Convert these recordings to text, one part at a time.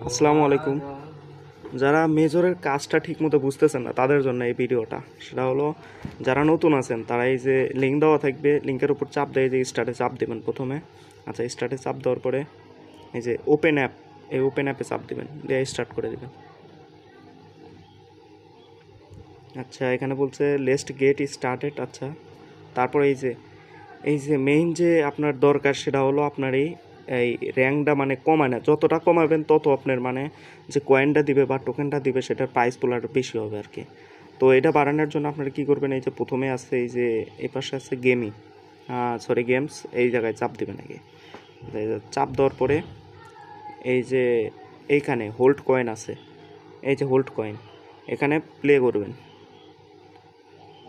আসসালামু আলাইকুম। যারা মেজরের কাজটা ঠিকমতো বুঝতেছেন না তাদের জন্য এই ভিডিওটা। সেটা হলো, যারা নতুন আছেন তারা এই যে লিঙ্ক দেওয়া থাকবে, লিঙ্কের উপর চাপ দিয়ে যে স্টার্টে চাপ দেবেন প্রথমে। আচ্ছা, স্টার্টে চাপ দেওয়ার পরে এই যে ওপেন অ্যাপ, এই ওপেন অ্যাপে চাপ দিবেন, দিয়ে স্টার্ট করে দিবেন। আচ্ছা, এখানে বলছে লেটস গেট স্টার্টেড। আচ্ছা, তারপরে এই যে মেইন যে আপনার দরকার সেটা হলো আপনার এই র্যাঙ্কটা মানে কমায় না, যতটা কমাবেন তত আপনার মানে যে কয়েনটা দিবে বা টোকেনটা দিবে সেটার প্রাইসগুলো আরও বেশি হবে আর কি। তো এটা বাড়ানোর জন্য আপনারা কী করবেন, এই যে প্রথমে আছে এই যে এই পাশে আছে গেমস, এই জায়গায় চাপ দিবেন আগে। চাপ দেওয়ার পরে এই যে এইখানে হোল্ড কয়েন আছে, এই যে হোল্ড কয়েন, এখানে প্লে করবেন।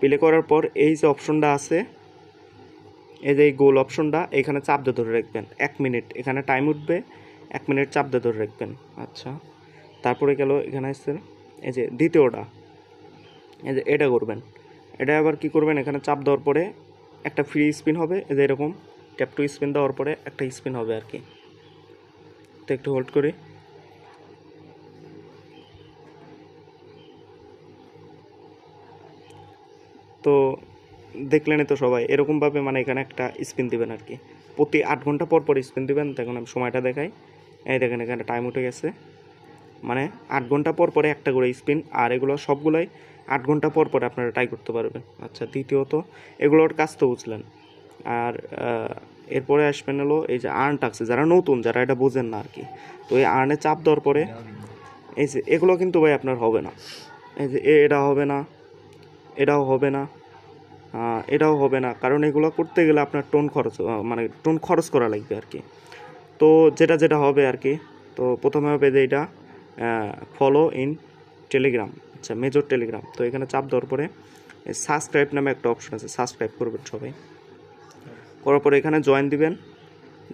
প্লে করার পর এই যে অপশনটা আছে, এই যে এই গোল অপশনটা, এখানে চাপ দিয়ে ধরে রাখবেন 1 মিনিট, এখানে টাইম উঠবে 1 মিনিট চাপ দিয়ে ধরে রাখবেন। আচ্ছা, তারপরে গেল এখানে আসছে এই যে দ্বিতীয়টা, এই যে এটা করবেন। এটা আবার কি করবেন, এখানে চাপ দেওয়ার পরে একটা ফ্রি স্পিন হবে, এই যে এরকম ট্যাপ টু স্পিন দেওয়ার পরে একটা স্পিন হবে আর কি। তো একটু হোল্ড করি। তো দেখলেনই তো সবাই, এরকমভাবে মানে এখানে একটা স্পিন দিবেন আর কি, প্রতি 8 ঘন্টা পর পর স্পিন দিবেন। দেখুন আমি সময়টা দেখাই, এই দেখেন এখানে টাইম উঠে গেছে, মানে 8 ঘন্টা পর পরে একটা করে স্পিন, আর এগুলো সবগুলোই 8 ঘন্টা পর পরে আপনারা ট্রাই করতে পারবেন। আচ্ছা, দ্বিতীয়ত এগুলোর কাজ তো বুঝলেন। আর এরপরে আসবেন হলো এই যে আর্ন টাক্সে, যারা নতুন, যারা এটা বোঝেন না আর কি। তো এই আর্নে চাপ দেওয়ার পরে এই যে এগুলো কিন্তু ভাই আপনার হবে না, এই যে এটা হবে না, এটাও হবে না, এটাও হবে না, কারণ এগুলো করতে গেলে আপনার মানে টোন খরচ করা লাগবে আর কি। তো যেটা যেটা হবে আর কি, তো প্রথমে হবে যে এটা ফলো ইন টেলিগ্রাম। আচ্ছা, মেজর টেলিগ্রাম। তো এখানে চাপ দেওয়ার পরে সাবস্ক্রাইব নামে একটা অপশন আছে, সাবস্ক্রাইব করবেন সবাই। করার পরে এখানে জয়েন দিবেন,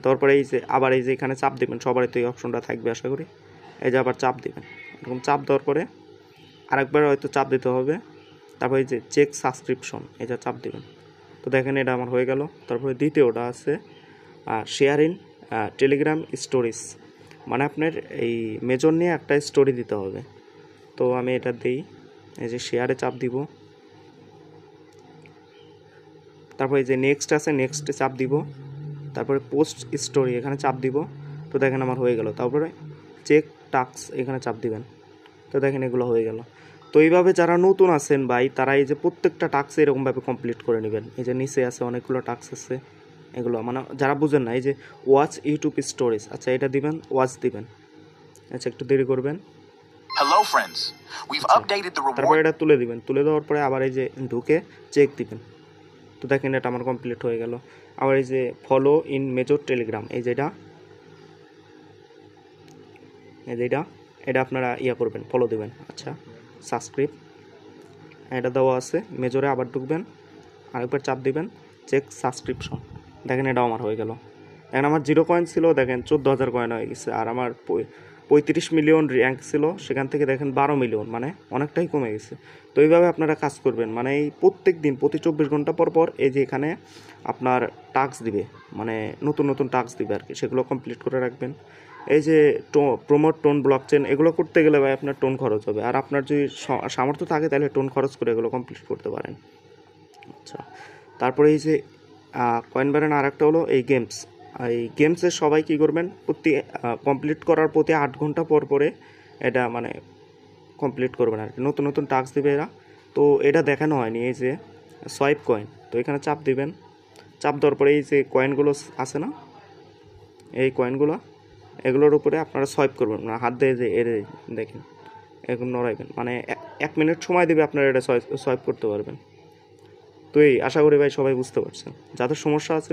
তারপরে এই যে আবার এই যে এখানে চাপ দিবেন, সবারই তো এই অপশনটা থাকবে আশা করি। এই যে আবার চাপ দিবেন, এরকম চাপ দেওয়ার পরে আরেকবার হয়তো চাপ দিতে হবে, তারপর এই যে চেক সাবস্ক্রিপশন, এটা চাপ দিবেন। তো দেখেন এটা আমার হয়ে গেল। তারপরে দ্বিতীয়টা আছে শেয়ার ইন টেলিগ্রাম স্টোরিজ, মানে আপনার এই মেজর নিয়ে একটা স্টোরি দিতে হবে। তো আমি এটা দিই, এই যে শেয়ারে চাপ দিব, তারপর এই যে নেক্সট আছে, নেক্সটে চাপ দিব, তারপরে পোস্ট স্টোরি এখানে চাপ দিব। তো দেখেন আমার হয়ে গেল। তারপরে চেক টাস্ক এখানে চাপ দিবেন। তো দেখেন এগুলো হয়ে গেল। তো এইভাবে যারা নতুন আছেন ভাই, তারা এই যে প্রত্যেকটা টাস্ক এরকমভাবে কমপ্লিট করে নেবেন। এই যে নিচে আছে অনেকগুলো টাস্ক আছে, এগুলো মানে যারা বুঝেন না, এই যে ওয়াচ ইউটিউব স্টোরিজ, আচ্ছা এটা দিবেন, ওয়াচ দিবেন। আচ্ছা, একটু দেরি করবেন। Hello friends, we've updated the তারপর reward. এটা তুলে দিবেন, তুলে দেওয়ার পরে আবার এই যে ঢুকে চেক দিবেন। তো দেখেন এটা আমার কমপ্লিট হয়ে গেল। আবার এই যে ফলো ইন মেজর টেলিগ্রাম, এই যেটা এটা আপনারা করবেন, ফলো দিবেন। আচ্ছা, সাবস্ক্রাইব এটা দেওয়া আছে, মেজরে আবার ঢুকবেন, আরেকবার চাপ দিবেন, চেক সাবস্ক্রিপশন। দেখেন এটাও আমার হয়ে গেল। দেখেন আমার 0 কয়েন ছিল, দেখেন 14,000 কয়েন হয়ে গেছে। আর আমার 35 মিলিয়ন র্যাঙ্ক ছিল, সেখান থেকে দেখেন 12 মিলিয়ন, মানে অনেকটাই কমে গেছে। তো এইভাবে আপনারা কাজ করবেন, মানে এই প্রত্যেক দিন প্রতি 24 ঘন্টা পর পর এই যে এখানে আপনার টাস্ক দিবে, মানে নতুন নতুন টাস্ক দিবে আর কি, সেগুলো কমপ্লিট করে রাখবেন। এই যে প্রমোট টোন ব্লকচেন, এগুলো করতে গেলে ভাই আপনার টোন খরচ হবে, আর আপনার যদি সামর্থ্য থাকে তাহলে টোন খরচ করে এগুলো কমপ্লিট করতে পারেন। আচ্ছা, তারপরে এই যে কয়েন বারেন আর একটা হলো এই গেমসের সবাই কী করবেন, প্রতি কমপ্লিট করার প্রতি 8 ঘন্টা পর পরে এটা মানে কমপ্লিট করবেন আর কি, নতুন নতুন টাস্ক দিবে এরা। তো এটা দেখানো হয়নি, এই যে সোয়াইপ কয়েন, তো এখানে চাপ দিবেন। চাপ দেওয়ার পরে এই যে কয়েনগুলো আছে না, এই কয়েনগুলো, এগুলোর উপরে আপনারা সোয়াইপ করবেন, মানে হাত দিয়ে যে এর দেখেন এরকম নড়াইবেন, মানে 1 মিনিট সময় দেবে আপনারা এটা সোয়াইপ করতে পারবেন। তো এই আশা করি ভাই সবাই বুঝতে পারছেন। যাদের সমস্যা আছে